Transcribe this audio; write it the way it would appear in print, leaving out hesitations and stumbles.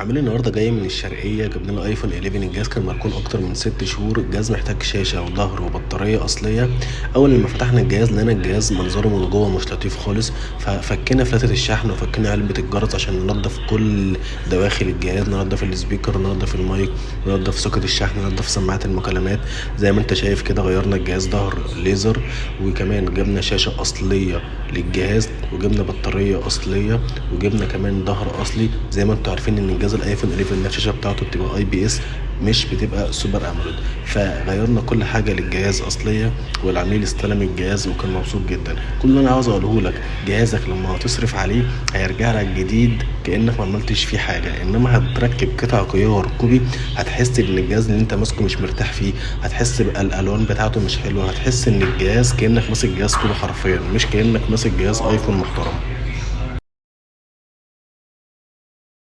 عامل النهارده جاي من الشرقية، جبنا له ايفون 11. الجهاز كان مركون اكتر من 6 شهور. الجهاز محتاج شاشة وظهر وبطارية اصلية. اول لما فتحنا الجهاز لقينا الجهاز منظره من جوه مش لطيف خالص، ففكينا فلاتة الشحن وفكينا علبة الجرس عشان ننضف كل دواخل الجهاز، ننضف السبيكر، ننضف المايك، ننضف سوكت الشحن، ننضف سماعات المكالمات. زي ما انت شايف كده غيرنا الجهاز ظهر ليزر، وكمان جبنا شاشة اصلية للجهاز، وجبنا بطارية اصلية، وجبنا كمان ظهر اصلي. زي ما انتوا عارفين ان الجهاز الايفون 11 الشاشه بتاعته بتبقى اي بي اس، مش بتبقى سوبر اموليد. فغيرنا كل حاجه للجهاز اصليه، والعميل استلم الجهاز وكان مبسوط جدا. كل اللي انا عاوز اقوله لك، جهازك لما هتصرف عليه هيرجع لك جديد كانك ما عملتش فيه حاجه، انما هتركب قطع غيار كوبي هتحس ان الجهاز اللي انت ماسكه مش مرتاح فيه، هتحس بالالوان بتاعته مش حلوه، هتحس ان الجهاز كانك ماسك جهاز كوبي حرفيا، مش كانك ماسك جهاز ايفون محترم.